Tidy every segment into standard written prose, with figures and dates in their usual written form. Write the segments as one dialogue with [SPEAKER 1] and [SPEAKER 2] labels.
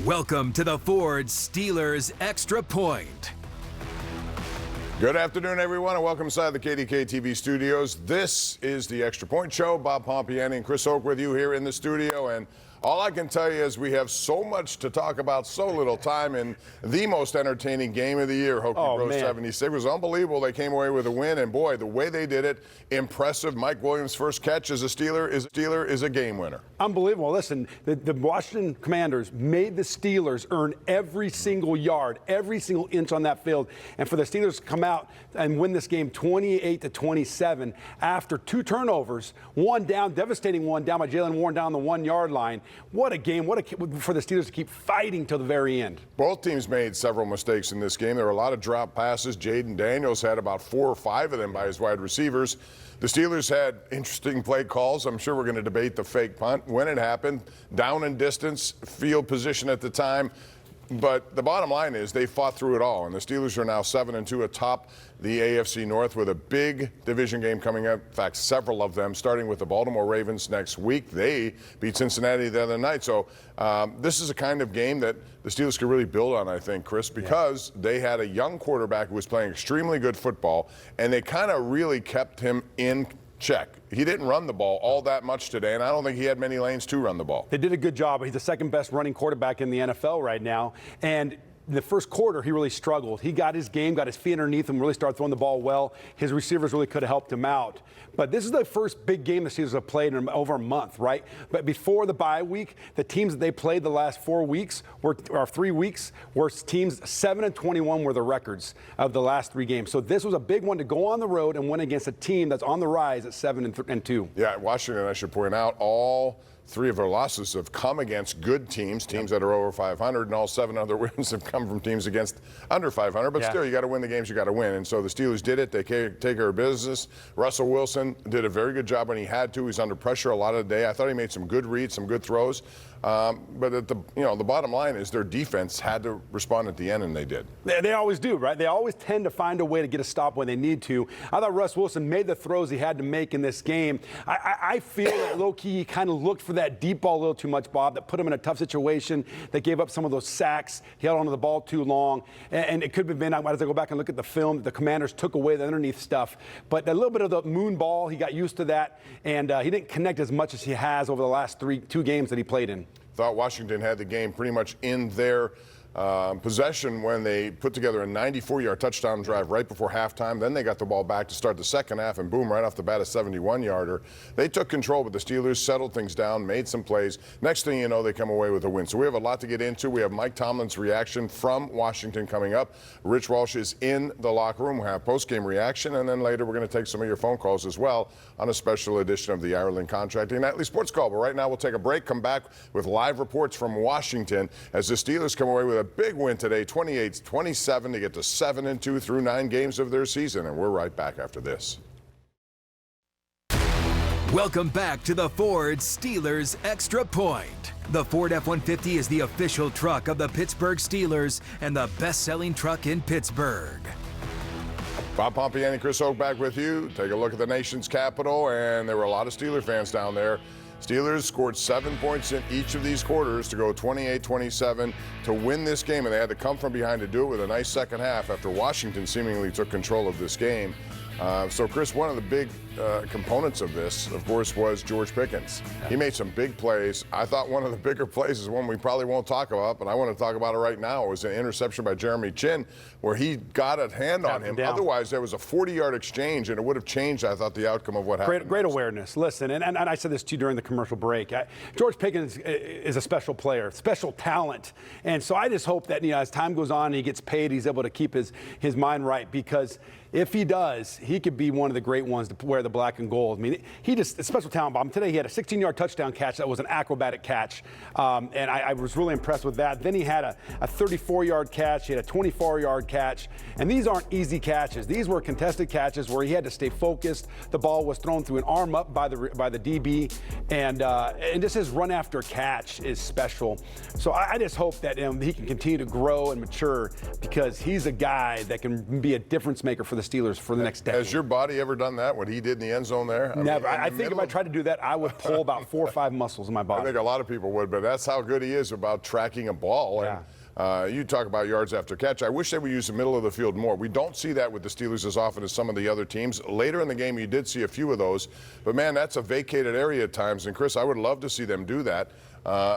[SPEAKER 1] Welcome to the Ford Steelers Extra Point.
[SPEAKER 2] Good afternoon, everyone, and welcome inside the KDKA TV studios. This is the Extra Point Show. Bob Pompeani and Chris Hoke with you here in the studio. And all I can tell you is we have so much to talk about, so little time in the most entertaining game of the year. Hoke Bros 76. It was unbelievable. They came away with a win, and boy, the way they did it, impressive. Mike Williams' first catch as a Steeler is a game winner.
[SPEAKER 3] Unbelievable. Listen, the Washington Commanders made the Steelers earn every single yard, every single inch on that field. And for the Steelers to come out and win this game 28-27 after two turnovers, one down, devastating one down by Jalen Warren down the 1 yard line. What a game. For the Steelers to keep fighting till the very end.
[SPEAKER 2] Both teams made several mistakes in this game. There were a lot of drop passes. Jaden Daniels had about 4 or 5 of them by his wide receivers. The Steelers had interesting play calls. I'm sure we're going to debate the fake punt, when it happened, down in distance, field position at the time. But the bottom line is they fought through it all, and the Steelers are now 7-2 atop the AFC North with a big division game coming up. In fact, several of them, starting with the Baltimore Ravens next week. They beat Cincinnati the other night. So this is a kind of game that the Steelers could really build on, I think, Chris, because they had a young quarterback who was playing extremely good football, and they kind of really kept him in check. He didn't run the ball all that much today, and I don't think he had many lanes to run the ball.
[SPEAKER 3] They did a good job. He's the second best running quarterback in the NFL right now. And in the first quarter, he really struggled. He got his game, got his feet underneath him, really started throwing the ball well. His receivers really could have helped him out. But this is the first big game the Steelers have played in over a month, right? But before the bye week, the teams that they played the last 4 weeks, or 3 weeks, were teams 7-21 were the records of the last 3 games. So this was a big one to go on the road and win against a team that's on the rise at 7-2.
[SPEAKER 2] Yeah, Washington, I should point out, all 3 of their losses have come against good teams that are over 500, and all 7 other wins have come from teams against under 500. But still, you got to win the games you got to win. And so the Steelers did it. They take care of business. Russell Wilson did a very good job when he had to. He's under pressure a lot of the day. I thought he made some good reads, some good throws. But at the bottom line is their defense had to respond at the end, and they did.
[SPEAKER 3] They always do, right? They always tend to find a way to get a stop when they need to. I thought Russ Wilson made the throws he had to make in this game. I feel that low-key he kind of looked for that deep ball a little too much, Bob, that put him in a tough situation, that gave up some of those sacks. He held onto the ball too long. And it could have been, as I go back and look at the film, the Commanders took away the underneath stuff. But a little bit of the moon ball, he got used to that, and he didn't connect as much as he has over the last 2 games that he played in.
[SPEAKER 2] Thought Washington had the game pretty much in their possession when they put together a 94-yard touchdown drive right before halftime. Then they got the ball back to start the second half, and boom, right off the bat, a 71-yarder. They took control, but the Steelers settled things down, made some plays. Next thing you know, they come away with a win. So we have a lot to get into. We have Mike Tomlin's reaction from Washington coming up. Rich Walsh is in the locker room. We'll have post-game reaction, and then later we're going to take some of your phone calls as well on a special edition of the Ireland Contracting Nightly Sports Call. But right now, we'll take a break, come back with live reports from Washington as the Steelers come away with a big win today, 28-27, to get to 7-2 through 9 games of their season. And we're right back after this.
[SPEAKER 1] Welcome back to the Ford Steelers Extra Point. The Ford F-150 is the official truck of the Pittsburgh Steelers and the best-selling truck in Pittsburgh.
[SPEAKER 2] Bob Pompeani and Chris Hoke back with you. Take a look at the nation's capital, and there were a lot of Steeler fans down there. Steelers scored 7 points in each of these quarters to go 28-27 to win this game, and they had to come from behind to do it with a nice second half after Washington seemingly took control of this game. So, Chris, one of the big components of this, of course, was George Pickens. He made some big plays. I thought one of the bigger plays is one we probably won't talk about, but I want to talk about it right now. It was an interception by Jeremy Chin where he got a hand on him. Otherwise, there was a 40-yard exchange, and it would have changed, I thought, the outcome of what happened.
[SPEAKER 3] Great awareness. Listen, and I said this to you during the commercial break. George Pickens is a special player, special talent. And so I just hope that, as time goes on and he gets paid, he's able to keep his mind right, because if he does, he could be one of the great ones to wear the black and gold. I mean, he just a special talent, Bob. Today he had a 16-yard touchdown catch that was an acrobatic catch, and I was really impressed with that. Then he had a 34-yard catch. He had a 24-yard catch, and these aren't easy catches. These were contested catches where he had to stay focused. The ball was thrown through an arm up by the DB, and just his run after catch is special. So I just hope that he can continue to grow and mature, because he's a guy that can be a difference maker for the Steelers for the next decade.
[SPEAKER 2] Has your body ever done that, what he did in the end zone there?
[SPEAKER 3] Never. I think if I tried to do that, I would pull about 4 or 5 muscles in my body.
[SPEAKER 2] I think a lot of people would, but that's how good he is about tracking a ball.
[SPEAKER 3] Yeah.
[SPEAKER 2] And you talk about yards after catch. I wish they would use the middle of the field more. We don't see that with the Steelers as often as some of the other teams. Later in the game, you did see a few of those. But, man, that's a vacated area at times. And, Chris, I would love to see them do that.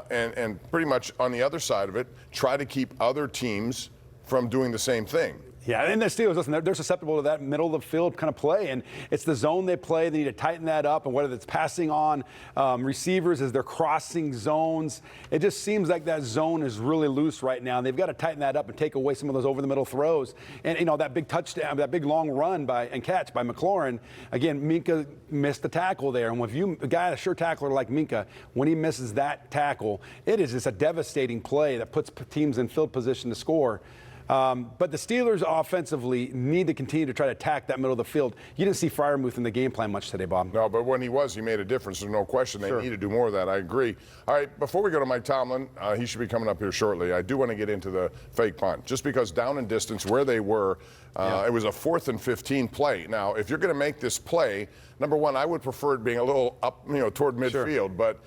[SPEAKER 2] And pretty much on the other side of it, try to keep other teams from doing the same thing.
[SPEAKER 3] Yeah, and the Steelers, listen, they're susceptible to that middle of the field kind of play, and it's the zone they play. They need to tighten that up, and whether it's passing on receivers as they're crossing zones, it just seems like that zone is really loose right now, and they've got to tighten that up and take away some of those over-the-middle throws. And, you know, that big touchdown, that big long run and catch by McLaurin, again, Minka missed the tackle there, and when a guy, a sure tackler like Minka, when he misses that tackle, it is just a devastating play that puts teams in field position to score. But the Steelers offensively need to continue to try to attack that middle of the field. You didn't see Freiermuth in the game plan much today, Bob.
[SPEAKER 2] No, but when he made a difference. There's no question. They need to do more of that. I agree. All right, before we go to Mike Tomlin, he should be coming up here shortly. I do want to get into the fake punt, just because down in distance where they were, it was a 4th and 15 play. Now, if you're going to make this play, number one, I would prefer it being a little up, toward midfield, but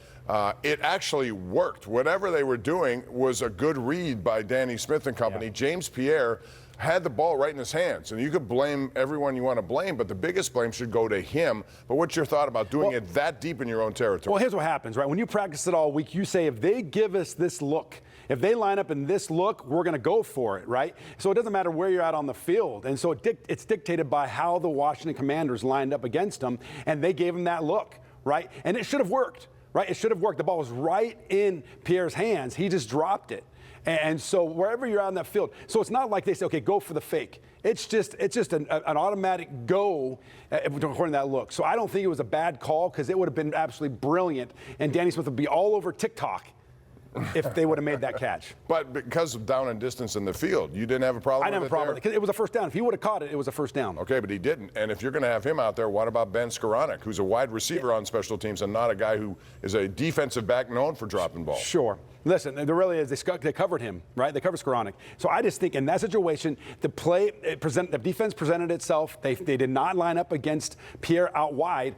[SPEAKER 2] it actually worked. Whatever they were doing was a good read by Danny Smith and company. Yeah. James Pierre had the ball right in his hands, and you could blame everyone you want to blame, but the biggest blame should go to him. But what's your thought about doing it that deep in your own territory?
[SPEAKER 3] Well, here's what happens, right? When you practice it all week, you say, if they give us this look, if they line up in this look, we're going to go for it, right? So it doesn't matter where you're at on the field. And so it's dictated by how the Washington Commanders lined up against them, and they gave him that look, right? And it should have worked. Right, it should have worked. The ball was right in Pierre's hands. He just dropped it. And so wherever you're on that field, so it's not like they say, okay, go for the fake. It's just an automatic go according to that look. So I don't think it was a bad call, because it would have been absolutely brilliant, and Danny Smith would be all over TikTok if they would have made that catch.
[SPEAKER 2] But because of down and distance in the field, you didn't have a problem with it?
[SPEAKER 3] I didn't have a problem with it, because it was a first down. If he would have caught it, it was a first down.
[SPEAKER 2] Okay, but he didn't. And if you're going to have him out there, what about Ben Skoranek, who's a wide receiver on special teams and not a guy who is a defensive back known for dropping balls?
[SPEAKER 3] Sure. Listen, there really is. They covered him, right? They covered Skoranek. So I just think in that situation, the defense presented itself. They did not line up against Pierre out wide,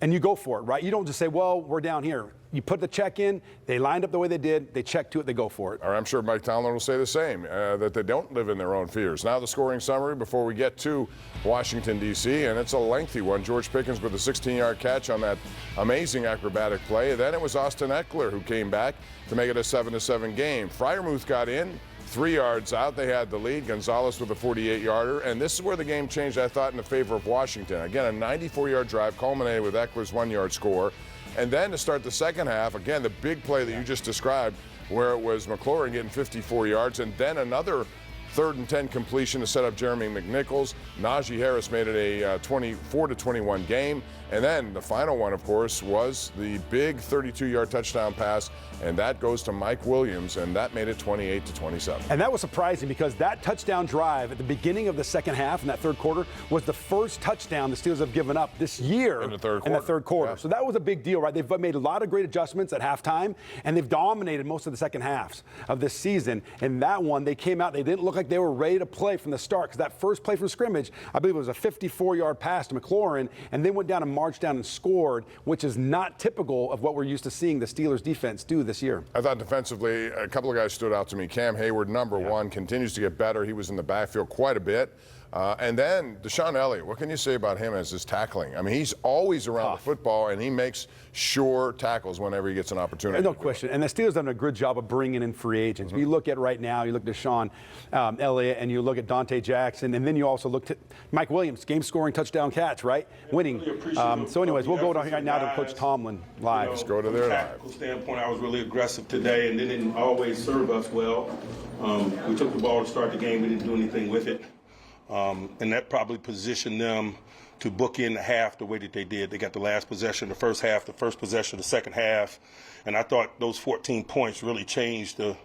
[SPEAKER 3] and you go for it, right? You don't just say, well, we're down here. You put the check in, they lined up the way they did, they check to it, they go for it.
[SPEAKER 2] All right, I'm sure Mike Tomlin will say the same, that they don't live in their own fears. Now the scoring summary before we get to Washington, D.C., and it's a lengthy one. George Pickens with a 16-yard catch on that amazing acrobatic play. Then it was Austin Eckler who came back to make it a 7-7 game. Freiermuth got in, 3 yards out. They had the lead. Gonzalez with a 48-yarder. And this is where the game changed, I thought, in the favor of Washington. Again, a 94-yard drive culminated with Eckler's 1-yard score. And then to start the second half, again, the big play that you just described, where it was McLaurin getting 54 yards, and then another 3rd and 10 completion to set up Jeremy McNichols. Najee Harris made it a 24-21 game. And then the final one, of course, was the big 32-yard touchdown pass, and that goes to Mike Williams, and that made it 28-27.
[SPEAKER 3] And that was surprising, because that touchdown drive at the beginning of the second half in that third quarter was the first touchdown the Steelers have given up this year
[SPEAKER 2] in the third quarter.
[SPEAKER 3] Yeah. So that was a big deal, right? They've made a lot of great adjustments at halftime, and they've dominated most of the second halves of this season. And that one, they came out, they didn't look like they were ready to play from the start, because that first play from scrimmage, I believe it was a 54-yard pass to McLaurin, and they went down and marched down and scored, which is not typical of what we're used to seeing the Steelers defense do this year.
[SPEAKER 2] I thought defensively, a couple of guys stood out to me. Cam Hayward, number one, continues to get better. He was in the backfield quite a bit. And then Deshaun Elliott, what can you say about him as his tackling? I mean, he's always around the football, and he makes sure tackles whenever he gets an opportunity.
[SPEAKER 3] No question. And the Steelers have done a good job of bringing in free agents. You look at right now, you look at Deshaun Elliott, and you look at Dante Jackson, and then you also look at Mike Williams, game-scoring touchdown catch, right? Winning. So anyways, we'll go right now to Coach Tomlin live.
[SPEAKER 2] Let's go to their live.
[SPEAKER 4] From a tactical standpoint, I was really aggressive today, and they didn't always serve us well. We took the ball to start the game. We didn't do anything with it. And that probably positioned them to book in the half the way that they did. They got the last possession, the first half, the first possession, the second half. And I thought those 14 points really changed the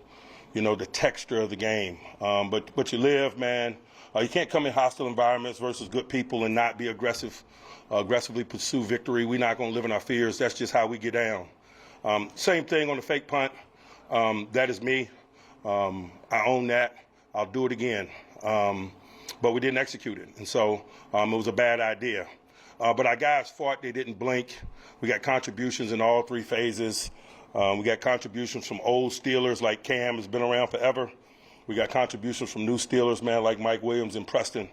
[SPEAKER 4] texture of the game. But you live, man. You can't come in hostile environments versus good people and not be aggressively pursue victory. We're not going to live in our fears. That's just how we get down. Same thing on the fake punt. That is me. I own that. I'll do it again. But we didn't execute it, and so it was a bad idea. But our guys fought. They didn't blink. We got contributions in all three phases. We got contributions from old Steelers like Cam has been around forever. We got contributions from new Steelers, man, like Mike Williams and Preston.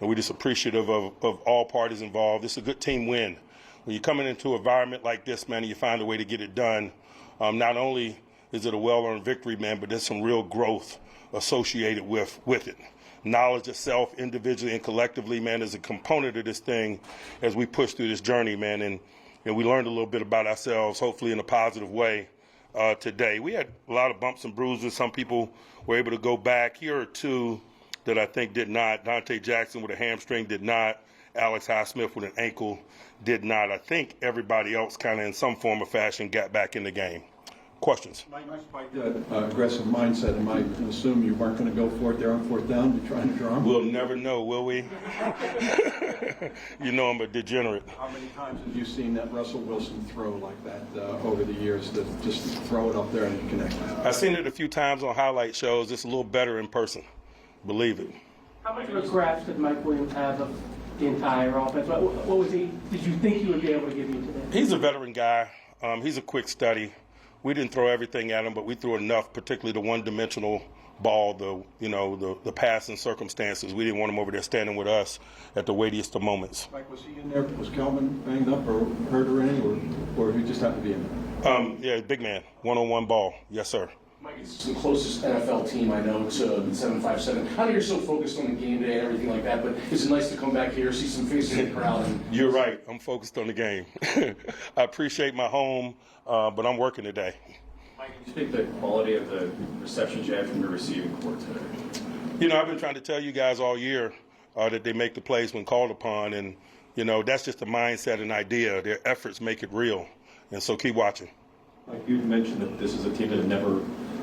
[SPEAKER 4] And we're just appreciative of all parties involved. It's a good team win. When you're coming into an environment like this, man, and you find a way to get it done, not only is it a well-earned victory, man, but there's some real growth associated with it. Knowledge of self, individually and collectively, man, is a component of this thing as we push through this journey, man. And we learned a little bit about ourselves, hopefully in a positive way today. We had a lot of bumps and bruises. Some people were able to go back. Here are two that I think did not. Dante Jackson with a hamstring did not. Alex Highsmith with an ankle did not. I think everybody else kind of in some form or fashion got back in the game. Questions?
[SPEAKER 5] Mike, despite that aggressive mindset, I might assume you weren't going to go for it there on fourth down. You're trying to draw him?
[SPEAKER 4] We'll never know, will we? You know I'm a degenerate.
[SPEAKER 5] How many times have you seen that Russell Wilson throw like that over the years, to just throw it up there and connect?
[SPEAKER 4] I've seen it a few times on highlight shows. It's a little better in person. Believe it.
[SPEAKER 6] How much of a grasp did Mike Williams have of the entire offense? What was he? Did you think he would be able to give you today?
[SPEAKER 4] He's a veteran guy. He's a quick study. We didn't throw everything at him, but we threw enough, particularly the one-dimensional ball, the passing circumstances. We didn't want him over there standing with us at the weightiest of moments.
[SPEAKER 5] Mike, was he in there? Was Kelvin banged up or hurt or anything, or he just happened to be in there?
[SPEAKER 4] Yeah, big man, one-on-one ball. Yes, sir.
[SPEAKER 7] Mike, it's the closest NFL team I know to the 757. I know you're so focused on the game day and everything like that, but is it nice to come back here, see some faces in the crowd?
[SPEAKER 4] You're right. I'm focused on the game. I appreciate my home, but I'm working today.
[SPEAKER 8] Mike, can you speak to the quality of the receptions you had from your receiving corps today?
[SPEAKER 4] You know, I've been trying to tell you guys all year that they make the plays when called upon, and, you know, that's just a mindset and idea. Their efforts make it real, and so keep watching.
[SPEAKER 8] Like you mentioned that this is a team that had never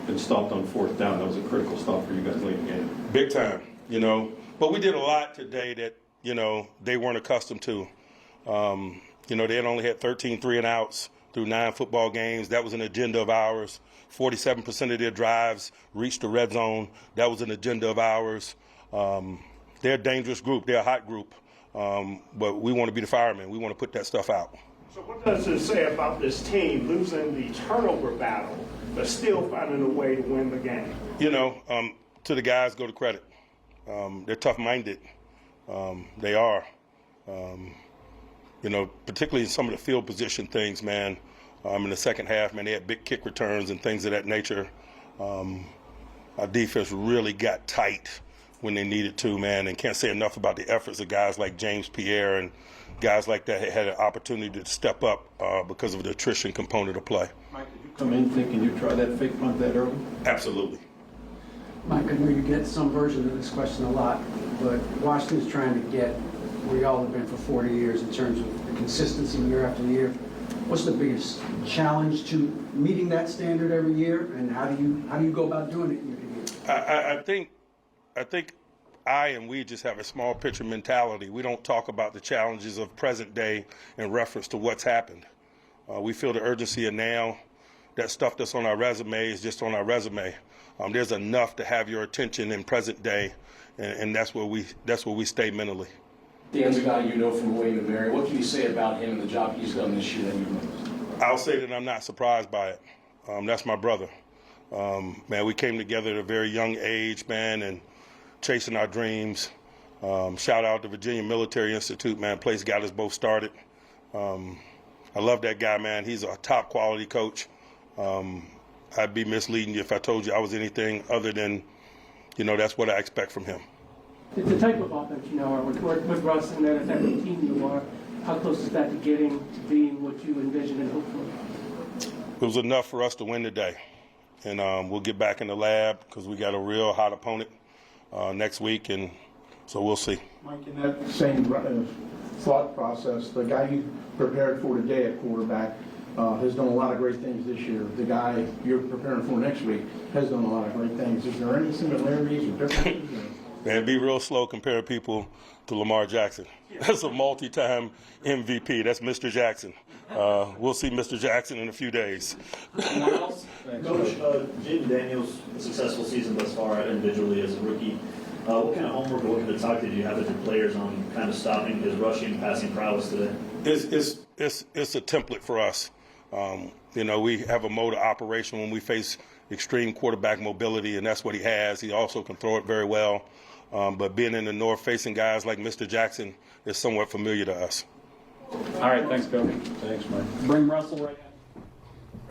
[SPEAKER 8] been stopped on fourth down. That was a critical stop for you guys late in the game.
[SPEAKER 4] Big time, you know. But we did a lot today that, you know, they weren't accustomed to. You know, they had only had 13 3-and-outs through 9 football games. That was an agenda of ours. 47% of their drives reached the red zone. That was an agenda of ours. They're a dangerous group. They're a hot group. But we want to be the firemen. We want to put that stuff out.
[SPEAKER 9] So what does it say about this team losing the turnover battle, but still finding a way to win the game?
[SPEAKER 4] You know, to the guys go the credit. They're tough-minded. They are. You know, particularly in some of the field position things, man. In the second half, man, they had big kick returns and things of that nature. Our defense really got tight when they needed to, man, and can't say enough about the efforts of guys like James Pierre and guys like that had an opportunity to step up because of the attrition component of play.
[SPEAKER 5] Mike, did you come in thinking you'd try that fake punt that early?
[SPEAKER 4] Absolutely.
[SPEAKER 10] Mike, I know you get some version of this question a lot, but Washington's trying to get where y'all have been for 40 years in terms of the consistency year after year. What's the biggest challenge to meeting that standard every year, and how do you go about doing it year to year?
[SPEAKER 4] I think I and we just have a small picture mentality. We don't talk about the challenges of present day in reference to what's happened. We feel the urgency of now. That stuff that's on our resume is just on our resume. There's enough to have your attention in present day, and that's where we stay mentally.
[SPEAKER 7] Dan's a guy you know from William & Mary. What can you say about him and the job he's done this year that you've noticed?
[SPEAKER 4] I'll say that I'm not surprised by it. That's my brother. Man, we came together at a very young age, man, and chasing our dreams. Shout out to Virginia Military Institute, man. Place got us both started. I love that guy, man. He's a top quality coach. I'd be misleading you if I told you I was anything other than, you know, that's what I expect from him.
[SPEAKER 6] The type of offense you know, with Russ and that type of team you are, how close is that to getting to being what you envision and hope for?
[SPEAKER 4] It was enough for us to win today. And we'll get back in the lab because we got a real hot opponent next week, and so we'll see.
[SPEAKER 11] Mike, in that same thought process, the guy you prepared for today at quarterback has done a lot of great things this year. The guy you're preparing for next week has done a lot of great things. Is there any similarities or differences?
[SPEAKER 4] Man, be real slow comparing people to Lamar Jackson. That's a multi-time MVP. That's Mr. Jackson. We'll see Mr. Jackson in a few days.
[SPEAKER 12] Coach, Jaden Daniels, a successful season thus far individually as a rookie. What kind of homework or what kind of talk did you have with your players on kind of stopping his rushing and passing prowess today?
[SPEAKER 4] It's a template for us. We have a mode of operation when we face extreme quarterback mobility, and that's what he has. He also can throw it very well. But being in the north, facing guys like Mr. Jackson is somewhat familiar to us.
[SPEAKER 8] All right, thanks, Coach.
[SPEAKER 12] Thanks, Mike.
[SPEAKER 8] Bring Russell right in.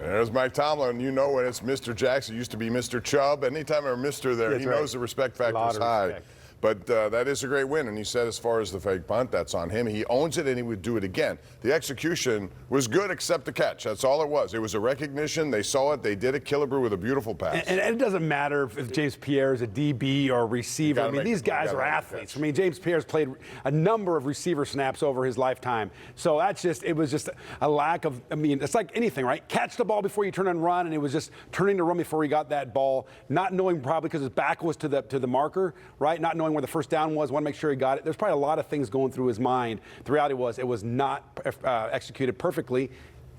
[SPEAKER 2] There's Mike Tomlin. You know when it's Mr. Jackson. It used to be Mr. Chubb. Anytime there's Mr. there, he knows the respect factor is high.
[SPEAKER 3] Respect.
[SPEAKER 2] But that is a great win. And he said as far as the fake punt, that's on him. He owns it, and he would do it again. The execution was good except the catch. That's all it was. It was a recognition. They saw it. They did it. Killebrew with a beautiful pass.
[SPEAKER 3] And it doesn't matter if James Pierre is a DB or a receiver. I mean, these guys are athletes. I mean, James Pierre's played a number of receiver snaps over his lifetime. So it was just a lack of, it's like anything, right? Catch the ball before you turn and run, and it was just turning to run before he got that ball, not knowing probably because his back was to the marker, right? Not knowing where the first down was, want to make sure he got it. There's probably a lot of things going through his mind. The reality was it was not executed perfectly,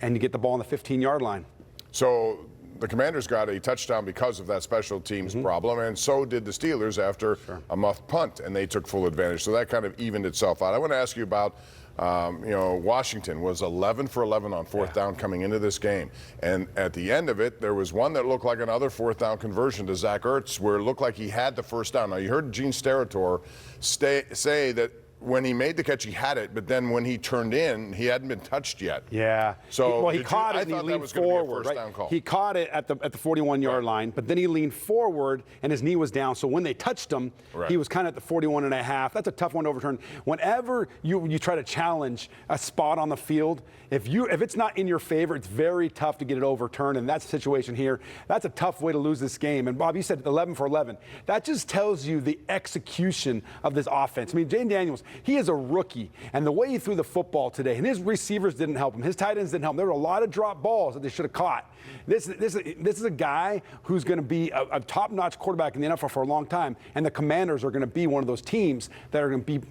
[SPEAKER 3] and you get the ball on the 15-yard line.
[SPEAKER 2] So the Commanders got a touchdown because of that special teams problem, and so did the Steelers after a muffed punt, and they took full advantage. So that kind of evened itself out. I want to ask you about, Washington was 11 for 11 on fourth down coming into this game. And at the end of it, there was one that looked like another fourth down conversion to Zach Ertz, where it looked like he had the first down. Now, you heard Gene Steratore say that when he made the catch, he had it, but then when he turned in, he hadn't been touched yet.
[SPEAKER 3] Yeah.
[SPEAKER 2] So
[SPEAKER 3] he caught it and he leaned forward. Right? He caught it at the 41-yard line, but then he leaned forward and his knee was down. So when they touched him, he was kind of at the 41.5. That's a tough one to overturn. Whenever you try to challenge a spot on the field, if it's not in your favor, it's very tough to get it overturned. And that's the situation here. That's a tough way to lose this game. And Bob, you said 11 for 11. That just tells you the execution of this offense. I mean, Jane Daniels, he is a rookie, and the way he threw the football today, and his receivers didn't help him, his tight ends didn't help him. There were a lot of drop balls that they should have caught. This is a guy who's going to be a top-notch quarterback in the NFL for a long time, and the Commanders are going to be one of those teams that are going to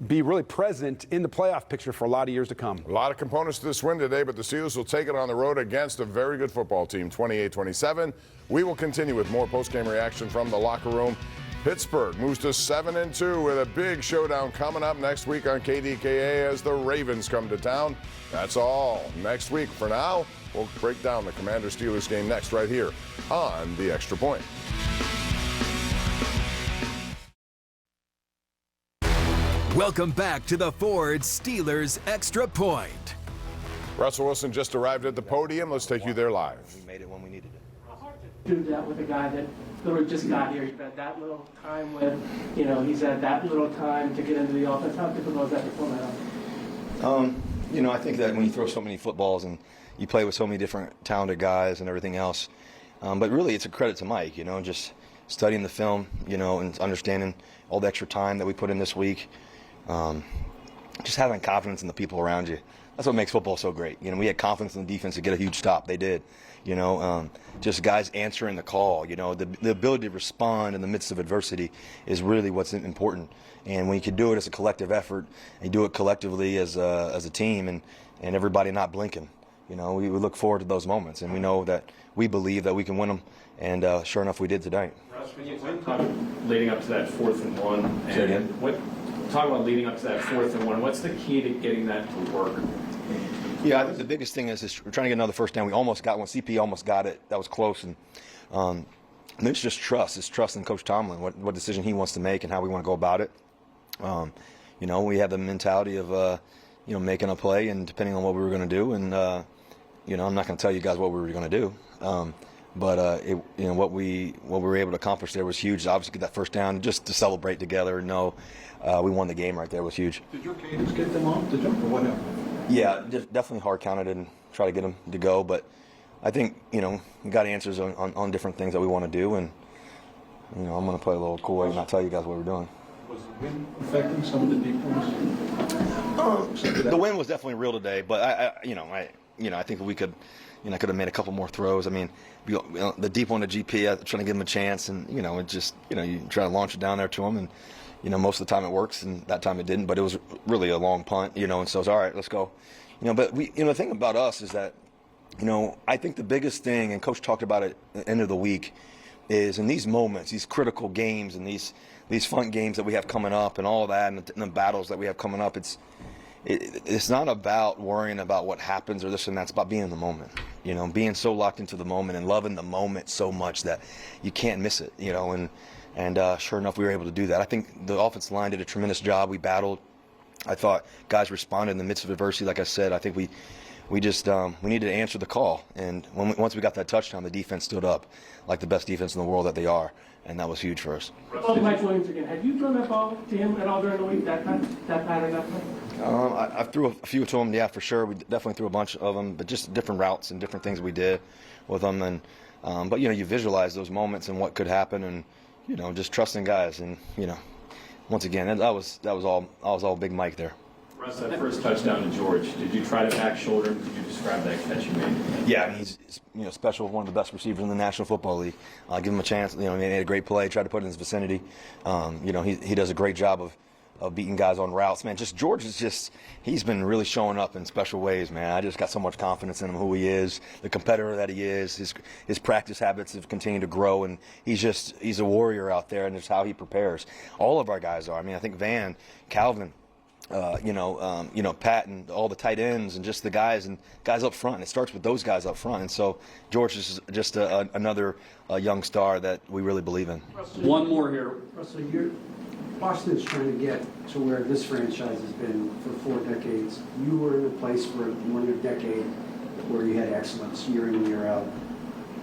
[SPEAKER 3] be really present in the playoff picture for a lot of years to come.
[SPEAKER 2] A lot of components to this win today, but the Steelers will take it on the road against a very good football team, 28-27. We will continue with more post-game reaction from the locker room. Pittsburgh moves to 7-2 with a big showdown coming up next week on KDKA as the Ravens come to town. That's all next week. For now, we'll break down the Commander-Steelers game next right here on The Extra Point.
[SPEAKER 1] Welcome back to the Ford Steelers Extra Point.
[SPEAKER 2] Russell Wilson just arrived at the podium. Let's take you there live.
[SPEAKER 13] We made it when we needed it.
[SPEAKER 6] Do that with a guy that literally just got here. You've had that little time with, he's had that little time to get into the offense. How difficult is that to pull that off?
[SPEAKER 13] I think that when you throw so many footballs and you play with so many different talented guys and everything else, but really it's a credit to Mike, just studying the film, and understanding all the extra time that we put in this week, just having confidence in the people around you. That's what makes football so great. We had confidence in the defense to get a huge stop. They did. Just guys answering the call. The ability to respond in the midst of adversity is really what's important. And when you can do it as a collective effort, and you do it collectively as a team, and everybody not blinking, we look forward to those moments, and we know that we believe that we can win them. And sure enough, we did tonight.
[SPEAKER 8] Russ, when you talk leading up to that 4th and 1, talk about leading up to that 4th and 1. What's the key to getting that to work?
[SPEAKER 13] Yeah, I think the biggest thing is we're trying to get another first down. We almost got one. CP almost got it. That was close. And it's just trust. It's trust in Coach Tomlin, what decision he wants to make and how we want to go about it. We have the mentality of, making a play and depending on what we were going to do. And, I'm not going to tell you guys what we were going to do. What we were able to accomplish there was huge. Obviously, get that first down just to celebrate together and know we won the game right there was huge.
[SPEAKER 5] Did your cadence get them off the jump or what happened?
[SPEAKER 13] Yeah, definitely hard counted and try to get them to go. But I think, we got answers on different things that we want to do. And, I'm going to play a little cool and not tell you guys what we're doing.
[SPEAKER 5] Was the wind affecting some of the deep ones?
[SPEAKER 13] The wind was definitely real today. But, I think we could, I could have made a couple more throws. I mean, the deep one to GP, trying to give him a chance. And, it just, you try to launch it down there to him. And, most of the time it works, and that time it didn't. But it was really a long punt, and so it's all right, let's go. But the thing about us is that, I think the biggest thing, and Coach talked about it at the end of the week, is in these moments, these critical games and these fun games that we have coming up and all that, and the battles that we have coming up, it's not about worrying about what happens or this and that. It's about being in the moment, being so locked into the moment and loving the moment so much that you can't miss it, and sure enough, we were able to do that. I think the offensive line did a tremendous job. We battled. I thought guys responded in the midst of adversity. Like I said, I think we just we needed to answer the call, and once we got that touchdown, the defense stood up like the best defense in the world that they are, and that was huge for us.
[SPEAKER 6] Mike Williams again. Have you thrown that ball to him at all during the week? That pattern, that play?
[SPEAKER 13] I threw a few to him, yeah, for sure. We definitely threw a bunch of them, but just different routes and different things we did with them. And but you visualize those moments and what could happen, and just trusting guys. And once again, that was all Big Mike there.
[SPEAKER 8] Russ, that first touchdown to George, did you try to back shoulder him? Could you describe that catch you made?
[SPEAKER 13] Yeah, I mean, he's special, one of the best receivers in the National Football League. Give him a chance. He made a great play, tried to put it in his vicinity. He does a great job of beating guys on routes. Man, George he's been really showing up in special ways, man. I just got so much confidence in him, who he is, the competitor that he is. His practice habits have continued to grow, and he's a warrior out there, and just how he prepares. All of our guys are. I mean, I think Van, Calvin, Pat, and all the tight ends, and just the guys up front. It starts with those guys up front, and so George is just another young star that we really believe in.
[SPEAKER 10] One more here, Russell. Washington's trying to get to where this franchise has been for 4 decades. You were in a place for more than a decade where you had excellence year in and year out.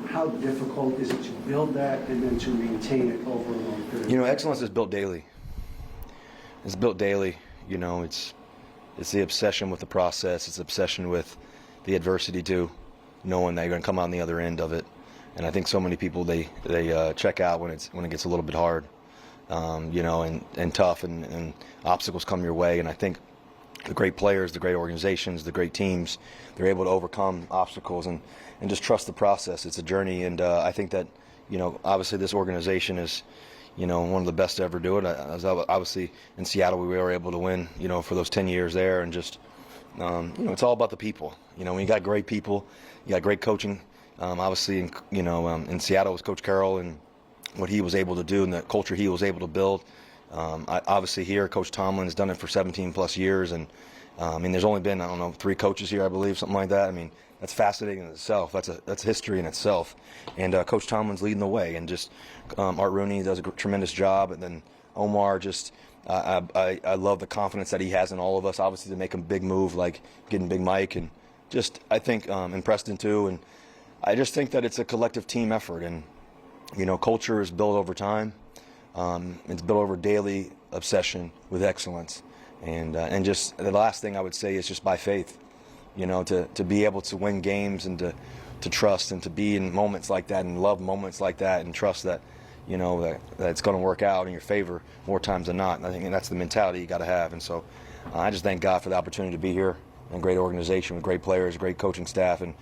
[SPEAKER 10] How difficult is it to build that and then to maintain it over a long period?
[SPEAKER 13] Excellence is built daily. It's built daily. It's the obsession with the process. It's obsession with the adversity too, knowing that you're going to come out on the other end of it. And I think so many people they check out when it gets a little bit hard, and tough, and obstacles come your way. And I think the great players, the great organizations, the great teams, they're able to overcome obstacles and just trust the process. It's a journey, and I think that obviously this organization is one of the best to ever do it. Obviously in Seattle we were able to win, for those 10 years there, and just, it's all about the people. When you got great people, you got great coaching. Obviously, in Seattle was Coach Carroll and what he was able to do and the culture he was able to build. Obviously here, Coach Tomlin has done it for 17 plus years, and there's only been 3 coaches here, I believe, something like that. That's fascinating in itself. That's history in itself. And Coach Tomlin's leading the way, and just Art Rooney does a tremendous job, and then Omar I love the confidence that he has in all of us, obviously, to make a big move like getting Big Mike, and just I think in Preston too. And I just think that it's a collective team effort, and culture is built over time. It's built over daily obsession with excellence, and just the last thing I would say is just by faith. To be able to win games and to trust and to be in moments like that and love moments like that and trust that, that it's going to work out in your favor more times than not. And I think that's the mentality you got to have. And so I just thank God for the opportunity to be here in a great organization with great players, great coaching staff, and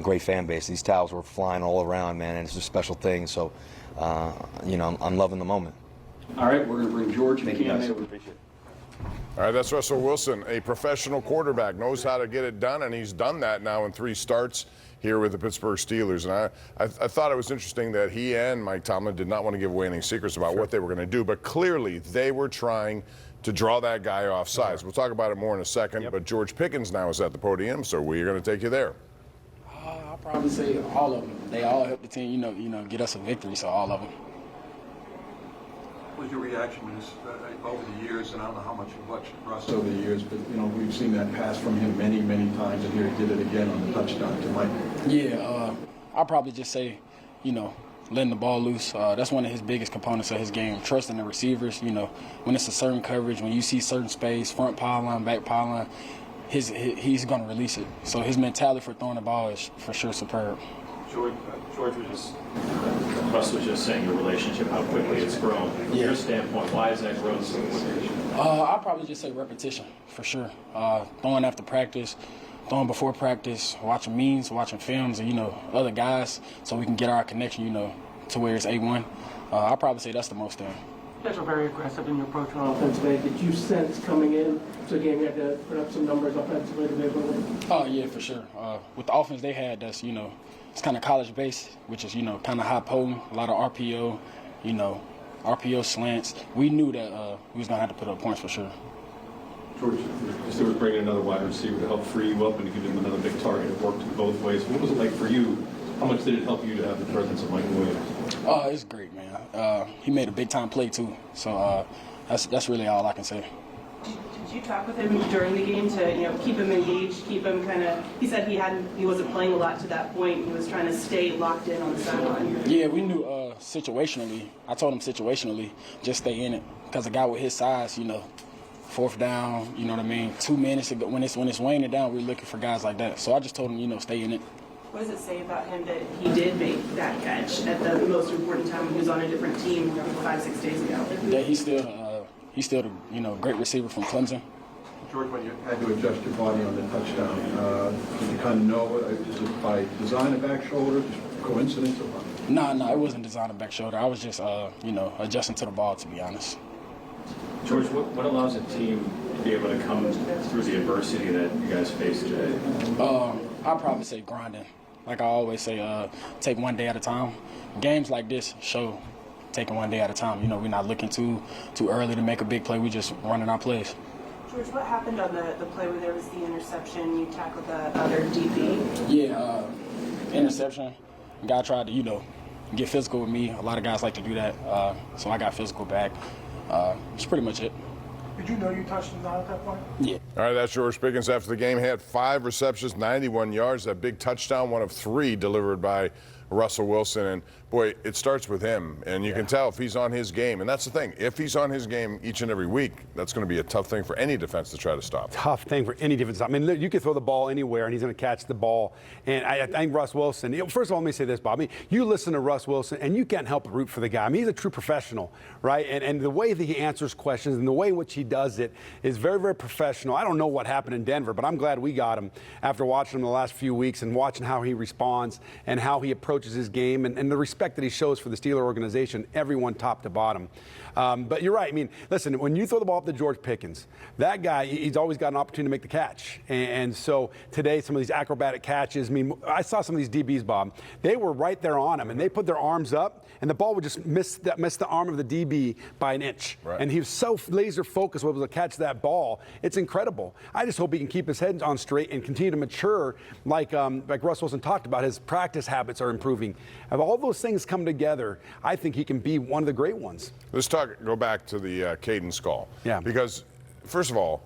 [SPEAKER 13] great fan base. These towels were flying all around, man, and it's a special thing. So, I'm loving the moment.
[SPEAKER 10] All right, we're going to bring George and Cam in.
[SPEAKER 13] Appreciate it.
[SPEAKER 2] All right, that's Russell Wilson, a professional quarterback, knows how to get it done, and he's done that now in 3 starts here with the Pittsburgh Steelers. And I thought it was interesting that he and Mike Tomlin did not want to give away any secrets about what they were going to do, but clearly they were trying to draw that guy off sides. We'll talk about it more in a second, but George Pickens now is at the podium, so we're going to take you there.
[SPEAKER 14] I'll probably say all of them. They all help the team, get us a victory, so all of them.
[SPEAKER 5] What was your reaction over the years, and I don't know how much you watched Russ over the years, but we've seen that pass from him many, many times, and here he did it again on the touchdown to Mike.
[SPEAKER 14] Yeah, I'll probably just say, letting the ball loose. That's one of his biggest components of his game. Trusting the receivers. When it's a certain coverage, when you see certain space, front pylon, back pylon, he's going to release it. So his mentality for throwing the ball is for sure superb.
[SPEAKER 8] Russ was just saying your relationship, how quickly it's grown. From your standpoint, why has that grown so quickly?
[SPEAKER 14] I'll probably just say repetition, for sure. Throwing after practice, throwing before practice, watching memes, watching films, and, other guys, so we can get our connection, to where it's A1. I'll probably say that's the most thing.
[SPEAKER 6] You guys are very aggressive in your approach on offensive end. Did you sense coming in to the game you had to put up some numbers offensively to be able to win?
[SPEAKER 14] Oh, yeah, for sure. With the offense they had, that's, it's kind of college-based, which is, kind of high potent, a lot of RPO, RPO slants. We knew that we was going to have to put up points for sure.
[SPEAKER 12] George, you was bringing another wide receiver to help free you up and to give him another big target. It worked both ways. What was it like for you? How much did it help you to have the presence of Michael Williams?
[SPEAKER 14] Oh, it's great, man. He made a big-time play, too. So that's really all I can say.
[SPEAKER 15] Did you talk with him during the game to keep him engaged, keep him kind of? He said he wasn't playing a lot to that point. He was trying to stay locked in on the sideline.
[SPEAKER 14] Yeah, we knew situationally. I told him situationally, just stay in it, because a guy with his size, fourth down, you know what I mean. 2 minutes ago, when it's weighing down, we're looking for guys like that. So I just told him, stay in it.
[SPEAKER 15] What does it say about him that he did make that catch at the most important time when he was on a different team 5-6 days ago?
[SPEAKER 14] Yeah, he's still the great receiver from Clemson.
[SPEAKER 5] George, when you had to adjust your body on the touchdown, did you kind of know, is it by design of back shoulder, just coincidence or what?
[SPEAKER 14] No, it wasn't design of back shoulder. I was just, adjusting to the ball, to be honest.
[SPEAKER 8] George, what allows a team to be able to come through the adversity that you guys face today?
[SPEAKER 14] I'd probably say grinding. Like I always say, take one day at a time. Games like this show taking one day at a time. We're not looking too early to make a big play. We just running our plays.
[SPEAKER 15] George, what happened on the play where there was the interception? You tackled the other DB?
[SPEAKER 14] Yeah, interception. The guy tried to, get physical with me. A lot of guys like to do that, so I got physical back. That's pretty much it.
[SPEAKER 9] Did you know you touched him down at that point?
[SPEAKER 14] Yeah.
[SPEAKER 2] All right, that's George Pickens after the game. He had 5 receptions, 91 yards, that big touchdown, one of 3 delivered by Russell Wilson. And, boy, it starts with him. And you can tell if he's on his game. And that's the thing. If he's on his game each and every week, that's going to be a tough thing for any defense to try to stop.
[SPEAKER 3] Tough thing for any defense. I mean, you could throw the ball anywhere, and he's going to catch the ball. And I think Russ Wilson, first of all, let me say this, Bob. I mean, you listen to Russ Wilson, and you can't help but root for the guy. I mean, he's a true professional, right? And the way that he answers questions and the way in which he does it is very, very professional. I don't know what happened in Denver, but I'm glad we got him after watching him the last few weeks and watching how he responds and how he approaches his game and the respect that he shows for the Steeler organization, everyone top to bottom. But you're right. I mean, listen, when you throw the ball up to George Pickens, that guy, he's always got an opportunity to make the catch. And so today, some of these acrobatic catches, I mean, I saw some of these DBs, Bob. They were right there on him, and they put their arms up, and the ball would just miss the arm of the DB by an inch.
[SPEAKER 2] Right.
[SPEAKER 3] And he was so laser focused able to catch that ball. It's incredible. I just hope he can keep his head on straight and continue to mature like Russ Wilson talked about. His practice habits are improving. If all those things come together, I think he can be one of the great ones.
[SPEAKER 2] Let's go back to the cadence call.
[SPEAKER 3] Yeah.
[SPEAKER 2] Because, first of all,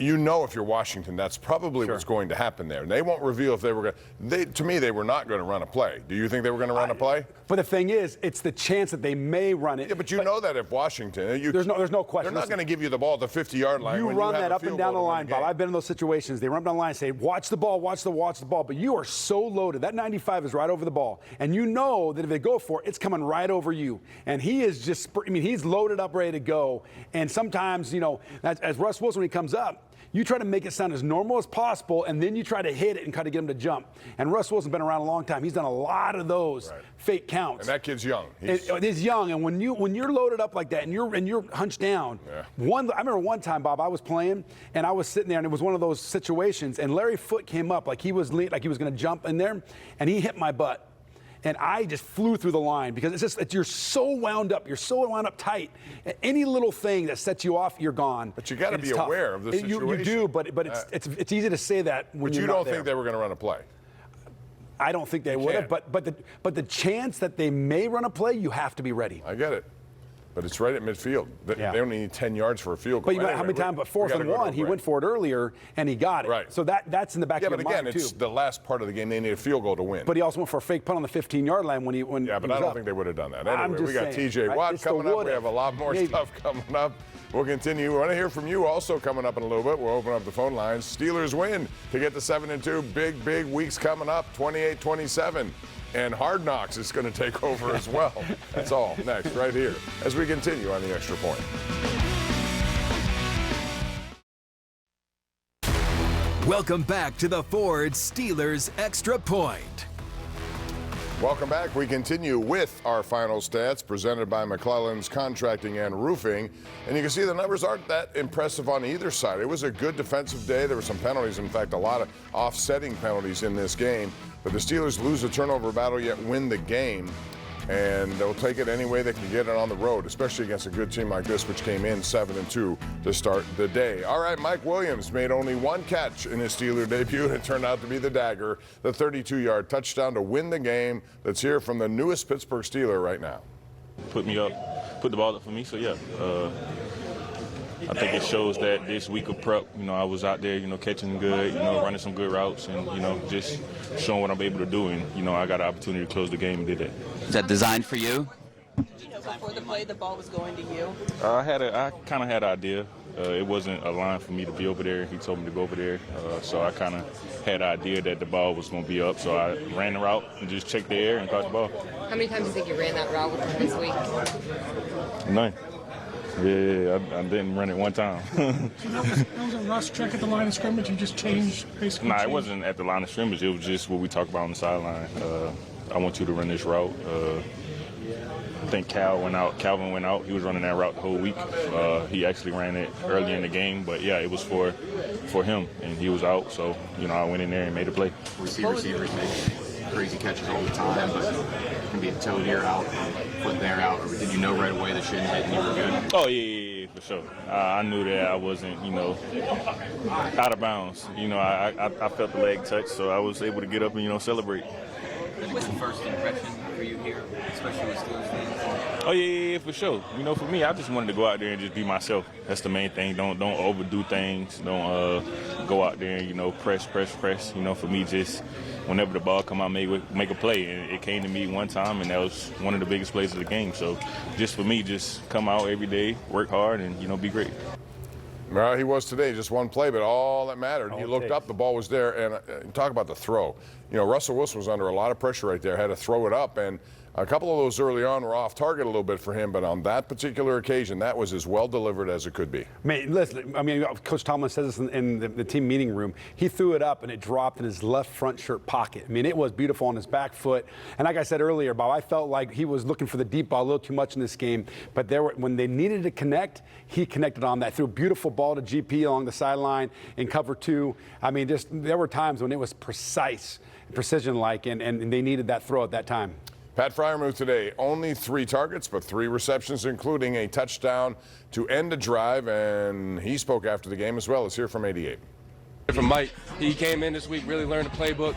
[SPEAKER 2] if you're Washington, that's probably what's going to happen there. And they won't reveal if they were going to. To me, they were not going to run a play. Do you think they were going to run a play?
[SPEAKER 3] But the thing is, it's the chance that they may run it.
[SPEAKER 2] Yeah, but you know that if Washington,
[SPEAKER 3] there's no question.
[SPEAKER 2] They're not going to give you the ball at the 50-yard line.
[SPEAKER 3] You run that up and down the line, Bob. I've been in those situations. They run down the line and say, watch the ball, watch the ball. But you are so loaded. That 95 is right over the ball. And you know that if they go for it, it's coming right over you. And he is just, he's loaded up, ready to go. And sometimes, as Russ Wilson, when he comes up, you try to make it sound as normal as possible, and then you try to hit it and try to get him to jump. And Russ Wilson's been around a long time. He's done a lot of those fake counts.
[SPEAKER 2] And that kid's young.
[SPEAKER 3] He's young, and when you're loaded up like that and you're hunched down, I remember one time, Bob, I was playing and I was sitting there, and it was one of those situations, and Larry Foote came up like he was going to jump in there, and he hit my butt. And I just flew through the line because it's just you're so wound up. You're so wound up tight. Any little thing that sets you off, you're gone.
[SPEAKER 2] But you got to be aware of the situation.
[SPEAKER 3] You do, but it's easy to say that when you're not there.
[SPEAKER 2] But you don't think they were going to run a play?
[SPEAKER 3] I don't think they would have. But the chance that they may run a play, you have to be ready.
[SPEAKER 2] I get it. But it's right at midfield. They only need 10 yards for a field goal.
[SPEAKER 3] But how many times? But 4th and 1, he went for it earlier, and he got it.
[SPEAKER 2] Right.
[SPEAKER 3] So that's in the back of your mind, too.
[SPEAKER 2] Yeah, but again, it's the last part of the game. They need a field goal to win.
[SPEAKER 3] But he also went for a fake punt on the 15-yard line when he
[SPEAKER 2] Yeah, but I don't think they would have done that. Anyway, we got TJ Watt coming up. We have a lot more stuff coming up. We'll continue. We want to hear from you also coming up in a little bit. We'll open up the phone lines. Steelers win to get to 7-2. Big weeks coming up, 28-27. And Hard Knocks is going to take over as well. That's all next right here as we continue on the Extra Point.
[SPEAKER 1] Welcome back to the Ford Steelers Extra Point.
[SPEAKER 2] Welcome back. We continue with our final stats presented by McClellan's Contracting and Roofing. And you can see the numbers aren't that impressive on either side. It was a good defensive day. There were some penalties. In fact, a lot of offsetting penalties in this game. But the Steelers lose the turnover battle yet win the game. And they'll take it any way they can get it on the road, especially against a good team like this, which came in 7-2 to start the day. All right, Mike Williams made only one catch in his Steeler debut, and it turned out to be the dagger, the 32-yard touchdown to win the game. Let's hear from the newest Pittsburgh Steeler right now.
[SPEAKER 16] Put me up, put the ball up for me, so yeah. I think it shows that this week of prep, I was out there, catching good, running some good routes and, just showing what I'm able to do. And, I got an opportunity to close the game and did that.
[SPEAKER 17] Is that designed for you?
[SPEAKER 15] Did you know before the play the ball was going to you?
[SPEAKER 16] I kind of had an idea. It wasn't a line for me to be over there. He told me to go over there. So I kind of had an idea that the ball was going to be up. So I ran the route and just checked the air and caught the ball.
[SPEAKER 18] How many times do you think you ran that route with him this week?
[SPEAKER 16] None. Yeah, I didn't run it one time.
[SPEAKER 19] So that was a rush check at the line of scrimmage? You just changed, basically?
[SPEAKER 16] Nah, it wasn't at the line of scrimmage. It was just what we talked about on the sideline. I want you to run this route. I think Calvin went out. He was running that route the whole week. He actually ran it early in the game. But, yeah, it was for him, and he was out. So, I went in there and made a play.
[SPEAKER 20] We see receivers make crazy catches all the time, but it can be a toe here out, foot there out. Or did you know right away that shouldn't hit and you were good?
[SPEAKER 16] Oh, yeah, for sure. I knew that I wasn't, out of bounds. I felt the leg touch, so I was able to get up and, celebrate.
[SPEAKER 17] What's the first impression for you here, especially with Steelers fans?
[SPEAKER 16] Oh, yeah, for sure. For me, I just wanted to go out there and just be myself. That's the main thing. Don't overdo things. Don't go out there and, press. For me, just whenever the ball come out, make a play. And it came to me one time, and that was one of the biggest plays of the game. So just for me, just come out every day, work hard, and, be great.
[SPEAKER 2] Well, he was today, just one play, but all that mattered. He looked up, the ball was there, and talk about the throw. Russell Wilson was under a lot of pressure right there, had to throw it up, and a couple of those early on were off target a little bit for him, but on that particular occasion, that was as well delivered as it could be.
[SPEAKER 3] Listen, Coach Tomlin says this in the team meeting room. He threw it up, and it dropped in his left front shirt pocket. It was beautiful on his back foot. And like I said earlier, Bob, I felt like he was looking for the deep ball a little too much in this game. But when they needed to connect, he connected on that. Threw a beautiful ball to GP along the sideline in cover 2. There were times when it was precise, precision-like, and they needed that throw at that time.
[SPEAKER 2] Pat Freiermuth today, only 3 targets, but 3 receptions, including a touchdown to end a drive, and he spoke after the game as well. Let's hear from 88.
[SPEAKER 21] From Mike, he came in this week, really learned the playbook,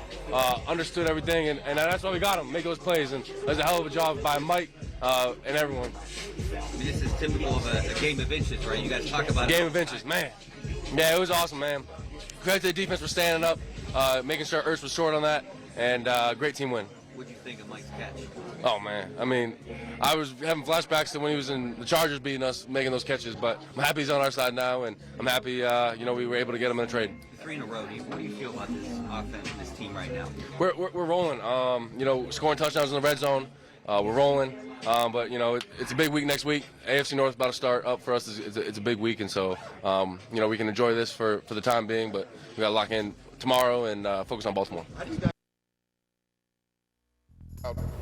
[SPEAKER 21] understood everything, and that's why we got him, make those plays, and that's a hell of a job by Mike and everyone.
[SPEAKER 17] This is typical of a game of inches, right? You guys talk about
[SPEAKER 21] game of inches, man. Yeah, it was awesome, man. Credit to the defense for standing up, making sure Ertz was short on that, and great team win.
[SPEAKER 17] What do you think of Mike's catch?
[SPEAKER 21] Oh, man. I was having flashbacks to when he was in the Chargers beating us, making those catches, but I'm happy he's on our side now, and I'm happy, we were able to get him in a trade.
[SPEAKER 17] 3 in a row. What do you feel about this offense and this team right now?
[SPEAKER 21] We're rolling. Scoring touchdowns in the red zone. We're rolling. But, it's a big week next week. AFC North about to start up for us. It's a big week, and so, we can enjoy this for the time being, but we got to lock in tomorrow and focus on Baltimore.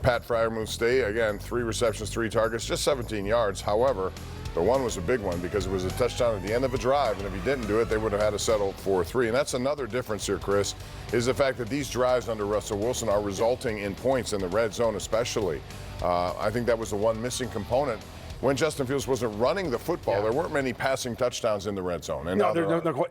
[SPEAKER 2] Pat Freiermuth's day, again, 3 receptions, 3 targets, just 17 yards. However, the one was a big one because it was a touchdown at the end of a drive, and if he didn't do it, they would have had to settle for 3. And that's another difference here, Chris, is the fact that these drives under Russell Wilson are resulting in points in the red zone especially. I think that was the one missing component. When Justin Fields wasn't running the football, there weren't many passing touchdowns in the red zone. And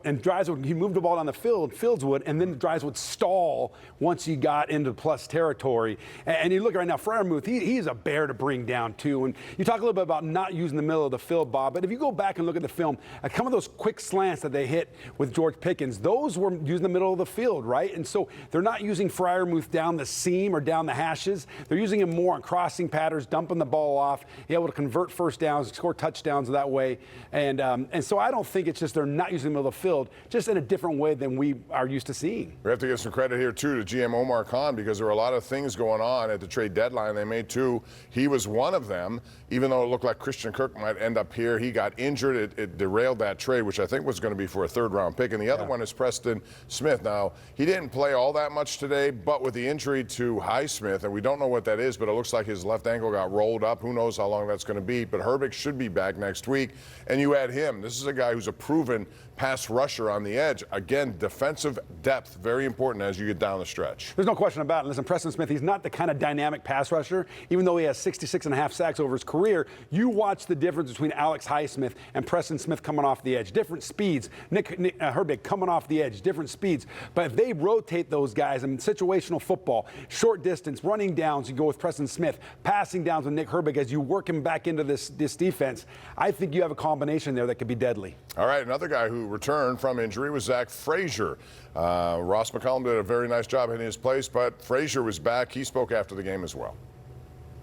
[SPEAKER 3] and drives would, he moved the ball down the field, Fields would, and then drives would stall once he got into plus territory. And you look right now, Freiermuth, he's a bear to bring down too. And you talk a little bit about not using the middle of the field, Bob, but if you go back and look at the film, some of those quick slants that they hit with George Pickens, those were using the middle of the field, right? And so they're not using Freiermuth down the seam or down the hashes. They're using him more on crossing patterns, dumping the ball off, able to convert first downs, score touchdowns that way. And so I don't think it's just they're not using the middle of the field, just in a different way than we are used to seeing.
[SPEAKER 2] We have to give some credit here, too, to GM Omar Khan, because there were a lot of things going on at the trade deadline. They made two. He was one of them, even though it looked like Christian Kirk might end up here. He got injured. It derailed that trade, which I think was going to be for a third-round pick. And the other one is Preston Smith. Now, he didn't play all that much today, but with the injury to Highsmith, and we don't know what that is, but it looks like his left ankle got rolled up. Who knows how long that's going to be, but Herbig should be back next week. And you add him. This is a guy who's a proven pass rusher on the edge. Again, defensive depth, very important as you get down the stretch.
[SPEAKER 3] There's no question about it. Listen, Preston Smith, he's not the kind of dynamic pass rusher. Even though he has 66.5 sacks over his career, you watch the difference between Alex Highsmith and Preston Smith coming off the edge. Different speeds. Nick Herbig coming off the edge, different speeds. But if they rotate those guys in situational football, short distance, running downs, you go with Preston Smith, passing downs with Nick Herbig as you work him back into this defense, I think you have a combination there that could be deadly.
[SPEAKER 2] All right, another guy who returned from injury was Zach Frazier. Ross McCollum did a very nice job in his place, but Frazier was back. He spoke after the game as well.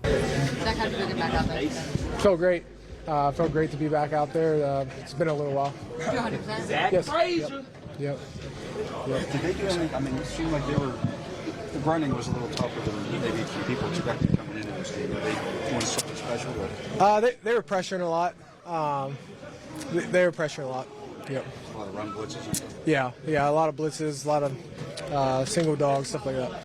[SPEAKER 18] Zach, how did you get back out there?
[SPEAKER 7] Felt great. Felt great to be back out there. It's been a little while.
[SPEAKER 18] 100%?
[SPEAKER 7] Zach yes. Frazier. Yep.
[SPEAKER 5] Did they do anything? I mean, it seemed like the running was a little tougher than maybe people expected coming into this game. Were they doing something special?
[SPEAKER 7] They were pressuring a lot. They were pressuring a lot. Yep.
[SPEAKER 5] A lot of run blitzes and stuff.
[SPEAKER 7] Yeah, a lot of blitzes, a lot of single dogs, stuff like that.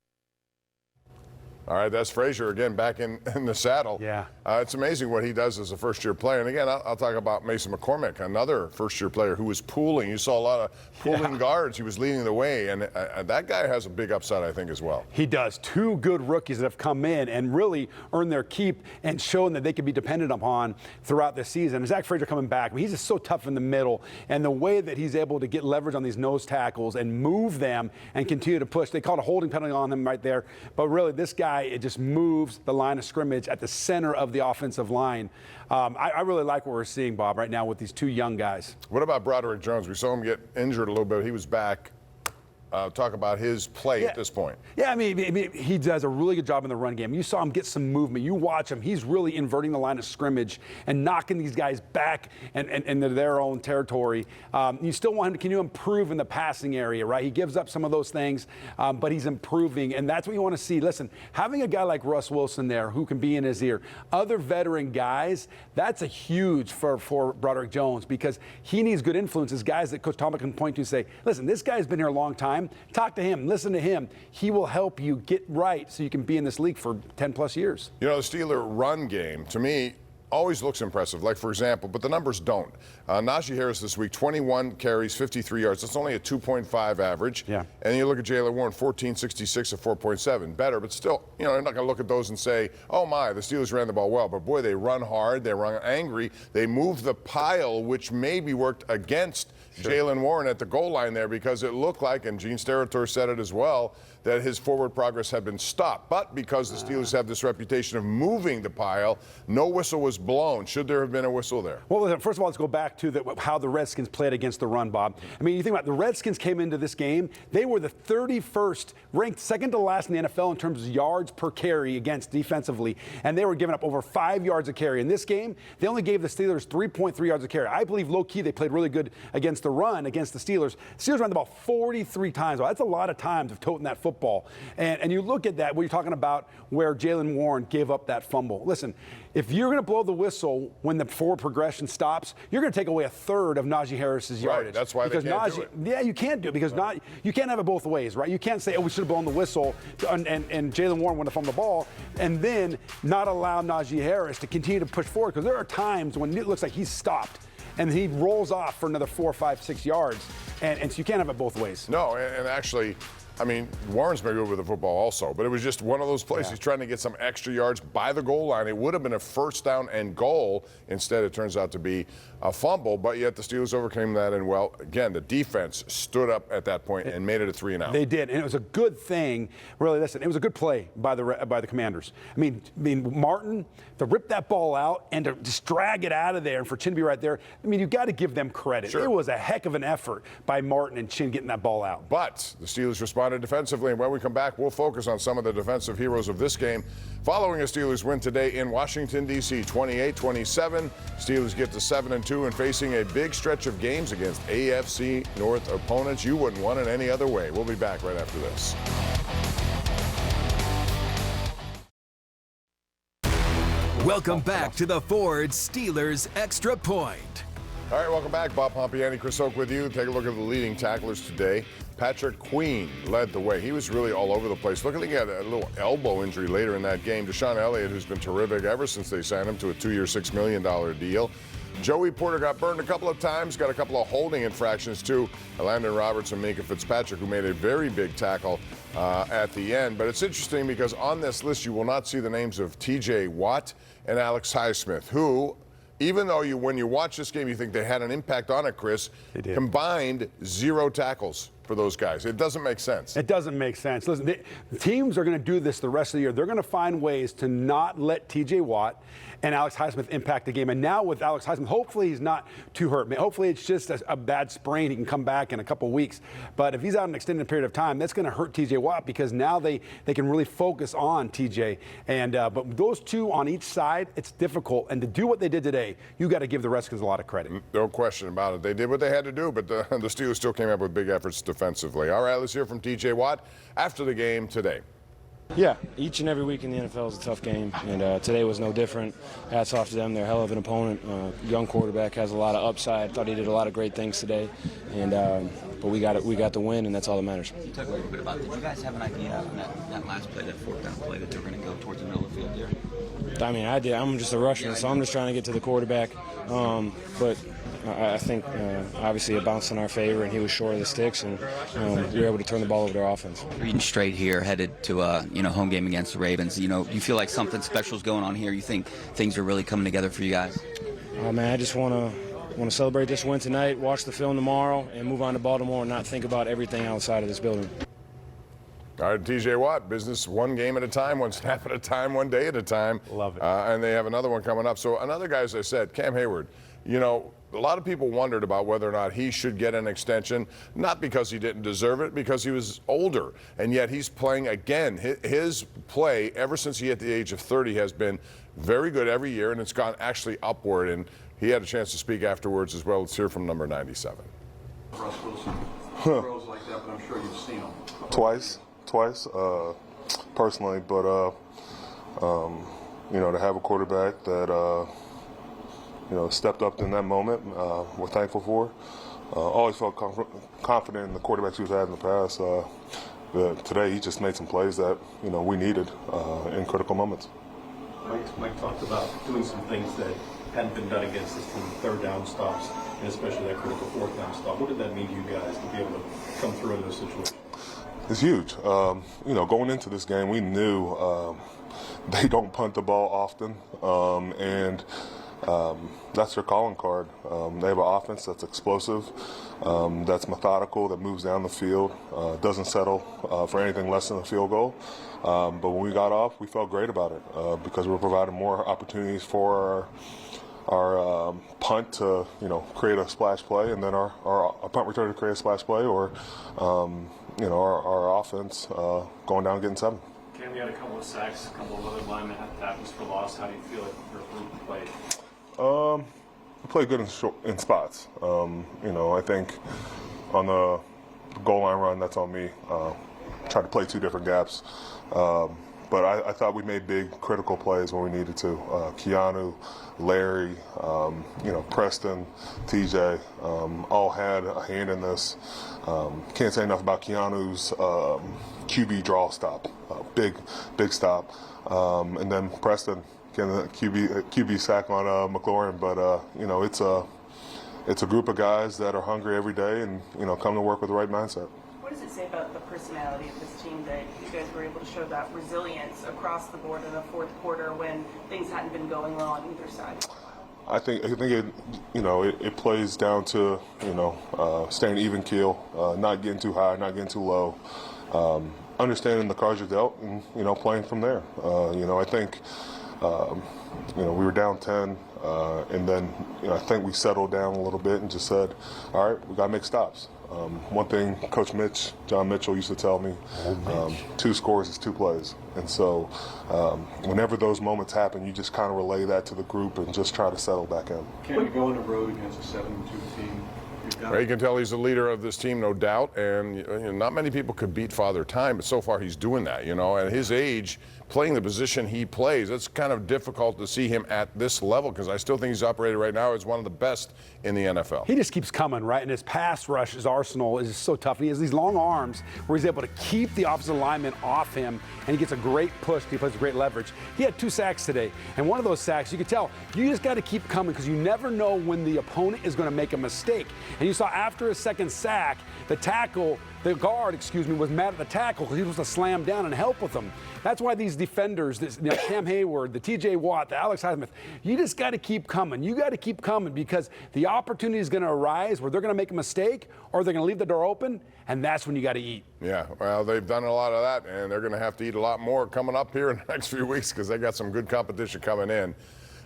[SPEAKER 2] All right, that's Frazier again back in the saddle.
[SPEAKER 3] Yeah.
[SPEAKER 2] It's amazing what he does as a first-year player. And again, I'll talk about Mason McCormick, another first-year player who was pooling. You saw a lot of pooling guards. He was leading the way, and that guy has a big upside, I think, as well.
[SPEAKER 3] He does. Two good rookies that have come in and really earned their keep and shown that they can be dependent upon throughout the season. Zach Frazier coming back, I mean, he's just so tough in the middle, and the way that he's able to get leverage on these nose tackles and move them and continue to push. They called a holding penalty on him right there, but really this guy, it just moves the line of scrimmage at the center of the offensive line. I really like what we're seeing, Bob, right now with these two young guys.
[SPEAKER 2] What about Broderick Jones? We saw him get injured a little bit. He was back. Talk about his play at this point.
[SPEAKER 3] Yeah, I mean, he does a really good job in the run game. You saw him get some movement. You watch him. He's really inverting the line of scrimmage and knocking these guys back and into their own territory. You still want him to continue to improve in the passing area, right? He gives up some of those things, but he's improving, and that's what you want to see. Listen, having a guy like Russ Wilson there who can be in his ear, other veteran guys, that's a huge for Broderick Jones because he needs good influences, guys that Coach Tomlin can point to and say, listen, this guy's been here a long time. Talk to him, listen to him. He will help you get right so you can be in this league for 10 plus years.
[SPEAKER 2] You know, the Steeler run game, to me, always looks impressive, like for example, but the numbers don't. Najee Harris this week, 21 carries, 53 yards. That's only a 2.5 average.
[SPEAKER 3] Yeah.
[SPEAKER 2] And you look at Jaylen Warren, 14.66 at 4.7. Better, but still, you know, you're not going to look at those and say, oh my, the Steelers ran the ball well. But boy, they run hard, they run angry, they move the pile, which maybe worked against Jaylen Warren at the goal line there because it looked like, and Gene Steratore said it as well, that his forward progress had been stopped. But because the Steelers have this reputation of moving the pile, no whistle was blown. Should there have been a whistle there?
[SPEAKER 3] Well, first of all, let's go back to how the Redskins played against the run, Bob. I mean, you think about it, the Redskins came into this game, they were the 31st, ranked second to last in the NFL in terms of yards per carry against defensively, and they were giving up over 5 yards a carry. In this game, they only gave the Steelers 3.3 yards a carry. I believe low-key they played really good against the run against the Steelers. The Steelers ran the ball 43 times. Well, that's a lot of times of toting that football. And you look at that, what you're talking about, where Jaylen Warren gave up that fumble. Listen, if you're going to blow the whistle when the forward progression stops, you're going to take away a third of Najee Harris's yardage.
[SPEAKER 2] Right, that's why they can't do it.
[SPEAKER 3] Yeah, you can't do it because you can't have it both ways, right? You can't say, oh, we should have blown the whistle and Jaylen Warren would have fumbled the ball and then not allow Najee Harris to continue to push forward because there are times when it looks like he's stopped and he rolls off for another 4, 5, 6 yards. And so you can't have it both ways.
[SPEAKER 2] No, and actually, I mean, Warren's very good with the football also, but it was just one of those plays. Yeah. He's trying to get some extra yards by the goal line. It would have been a first down and goal. Instead, it turns out to be a fumble, but yet the Steelers overcame that. And, well, again, the defense stood up at that point and made it a 3-and-out.
[SPEAKER 3] They did, and it was a good thing. Really, listen, it was a good play by the Commanders. I mean, Martin, to rip that ball out and to just drag it out of there and for Chin to be right there, I mean, you've got to give them credit.
[SPEAKER 2] Sure.
[SPEAKER 3] It was a heck of an effort by Martin and Chin getting that ball out.
[SPEAKER 2] But the Steelers responded wanted defensively. And when we come back, we'll focus on some of the defensive heroes of this game. Following a Steelers win today in Washington, D.C., 28-27. Steelers get to 7-2 and facing a big stretch of games against AFC North opponents. You wouldn't want it any other way. We'll be back right after this.
[SPEAKER 1] Welcome back to the Ford Steelers Extra Point.
[SPEAKER 2] All right, welcome back. Bob Pompeani, Chris Hoke with you. Take a look at the leading tacklers today. Patrick Queen led the way. He was really all over the place. Look, I think he had a little elbow injury later in that game. Deshaun Elliott, who's been terrific ever since they signed him to a 2-year, $6 million deal. Joey Porter got burned a couple of times, got a couple of holding infractions too. Landon Roberts and Minka Fitzpatrick, who made a very big tackle at the end. But it's interesting because on this list, you will not see the names of T.J. Watt and Alex Highsmith, who, even though when you watch this game, you think they had an impact on it, Chris, combined 0 tackles for those guys. It doesn't make sense.
[SPEAKER 3] It doesn't make sense. Listen, the teams are going to do this the rest of the year. They're going to find ways to not let T.J. Watt and Alex Highsmith impact the game. And now with Alex Highsmith, hopefully he's not too hurt. Hopefully it's just a bad sprain. He can come back in a couple weeks. But if he's out an extended period of time, that's going to hurt T.J. Watt because now they can really focus on T.J. And but those two on each side, it's difficult. And to do what they did today, you got to give the Redskins a lot of credit.
[SPEAKER 2] No question about it. They did what they had to do, but the Steelers still came up with big efforts defensively. All right, let's hear from T.J. Watt after the game today.
[SPEAKER 11] Yeah, each and every week in the NFL is a tough game, and today was no different. Hats off to them. They're a hell of an opponent. Young quarterback, has a lot of upside. Thought he did a lot of great things today, and but we got the win, and that's all that matters.
[SPEAKER 17] Can you talk a little bit about, did you guys have an idea on that last play, that fourth down play, that they were going to go towards the middle of the field there?
[SPEAKER 11] I mean, I did. I'm just a rusher, so I'm just trying to get to the quarterback. But I think obviously it bounced in our favor, and he was short of the sticks, and we were able to turn the ball over their offense.
[SPEAKER 17] Reading straight here, headed to a home game against the Ravens. You feel like something special is going on here. You think things are really coming together for you guys?
[SPEAKER 11] Oh man, I just want to celebrate this win tonight, watch the film tomorrow, and move on to Baltimore and not think about everything outside of this building.
[SPEAKER 2] All right, T.J. Watt, business one game at a time, one snap at a time, one day at a time.
[SPEAKER 3] Love it.
[SPEAKER 2] And they have another one coming up. So another guy, as I said, Cam Hayward, a lot of people wondered about whether or not he should get an extension, not because he didn't deserve it, because he was older. And yet he's playing again. His play, ever since he hit the age of 30, has been very good every year, and it's gone actually upward. And he had a chance to speak afterwards as well. Let's hear from number 97.
[SPEAKER 5] Russ Wilson throws like that, but I'm sure you've seen him.
[SPEAKER 22] Twice, personally, but to have a quarterback that stepped up in that moment, we're thankful for. Always felt confident in the quarterbacks we've had in the past. Today, he just made some plays that we needed in critical moments.
[SPEAKER 12] Mike talked about doing some things that hadn't been done against this team, third down stops, and especially that critical fourth down stop. What did that mean to you guys to be able to come through in those situations?
[SPEAKER 22] It's huge. Going into this game, we knew they don't punt the ball often, and that's their calling card. They have an offense that's explosive, that's methodical, that moves down the field, doesn't settle for anything less than a field goal. But when we got off, we felt great about it because we were providing more opportunities for our punt to create a splash play, and then our punt return to create a splash play, or our offense going down and getting 7.
[SPEAKER 8] Cam, you had a couple of sacks, a couple of other linemen had tackles for loss. How do you feel like your group played?
[SPEAKER 22] We played good in spots. I think on the goal line run, that's on me. Tried to play 2 different gaps. But I thought we made big, critical plays when we needed to. Keanu, Larry, Preston, TJ, all had a hand in this. Can't say enough about Keanu's QB draw stop, big stop. And then Preston getting the QB sack on McLaurin. But, it's a group of guys that are hungry every day and, come to work with the right mindset.
[SPEAKER 15] What does it say about the personality of this team that you guys were able to show that resilience across the board in the fourth quarter when things hadn't been going well on either side?
[SPEAKER 22] I think it it plays down to staying even keel, not getting too high, not getting too low, understanding the cards you're dealt, and playing from there. I think we were down 10, and then I think we settled down a little bit and just said, all right, we got to make stops. One thing Coach John Mitchell used to tell me, 2 scores is 2 plays. And so whenever those moments happen, you just kind of relay that to the group and just try to settle back in.
[SPEAKER 5] Can you go on the road against a 7-2 team?
[SPEAKER 2] You can tell he's the leader of this team, no doubt, and not many people could beat Father Time, but so far he's doing that, At his age, playing the position he plays, it's kind of difficult to see him at this level because I still think he's operated right now as one of the best in the NFL.
[SPEAKER 3] He just keeps coming, right? And his pass rush, his arsenal is so tough. And he has these long arms where he's able to keep the offensive lineman off him, and he gets a great push. He puts great leverage. He had 2 sacks today, and one of those sacks, you could tell, you just got to keep coming because you never know when the opponent is going to make a mistake. And you saw after his second sack, the guard, was mad at the tackle because he was to slam down and help with him. That's why these defenders, Cam Hayward, the TJ Watt, the Alex Highsmith, you just got to keep coming. You got to keep coming because the opportunity is going to arise where they're going to make a mistake or they're going to leave the door open, and that's when you got to eat.
[SPEAKER 2] Yeah, well, they've done a lot of that, and they're going to have to eat a lot more coming up here in the next few weeks because they got some good competition coming in.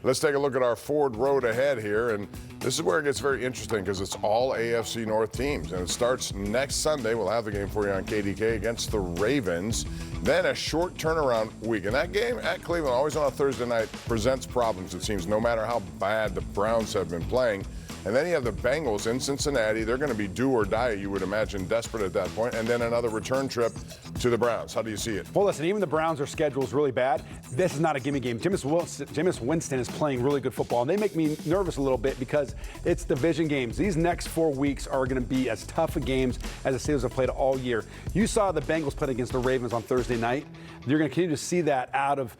[SPEAKER 2] Let's take a look at our Ford road ahead here, and this is where it gets very interesting because it's all AFC North teams, and it starts next Sunday. We'll have the game for you on KDKA against the Ravens. Then a short turnaround week, and that game at Cleveland, always on a Thursday night, presents problems, it seems, no matter how bad the Browns have been playing. And then you have the Bengals in Cincinnati. They're going to be do or die, you would imagine, desperate at that point. And then another return trip to the Browns. How do you see it?
[SPEAKER 3] Well, listen, even the Browns' schedule is really bad. This is not a gimme game. Jameis Winston is playing really good football, and they make me nervous a little bit because it's division games. These next 4 weeks are going to be as tough of games as the Steelers have played all year. You saw the Bengals play against the Ravens on Thursday night. You're going to continue to see that out of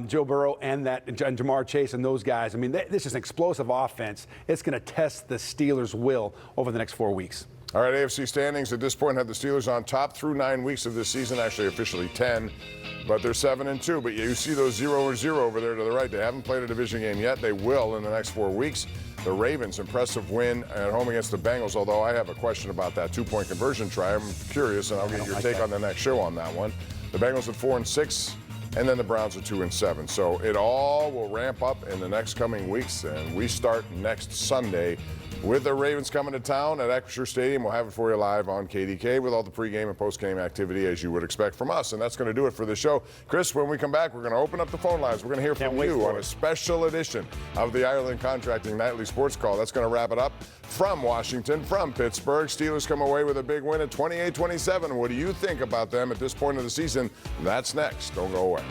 [SPEAKER 3] Joe Burrow and Jamar Chase and those guys. I mean, this is an explosive offense. It's going to test the Steelers' will over the next 4 weeks.
[SPEAKER 2] All right, AFC standings at this point have the Steelers on top through 9 weeks of this season, actually officially 10, but they're 7-2. But you see those 0-0 over there to the right. They haven't played a division game yet. They will in the next 4 weeks. The Ravens, impressive win at home against the Bengals, although I have a question about that 2-point conversion try. I'm curious, and I'll get your take on the next show on that one. The Bengals at 4-6. And then the Browns are 2-7. So it all will ramp up in the next coming weeks. And we start next Sunday with the Ravens coming to town at Acrisure Stadium. We'll have it for you live on KDK with all the pregame and postgame activity as you would expect from us. And that's going to do it for the show. Chris, when we come back, we're going to open up the phone lines. We're going to hear from you on a special edition of the Ireland Contracting Nightly Sports Call. That's going to wrap it up. From Washington, from Pittsburgh, Steelers come away with a big win at 28-27. What do you think about them at this point of the season? That's next. Don't go away.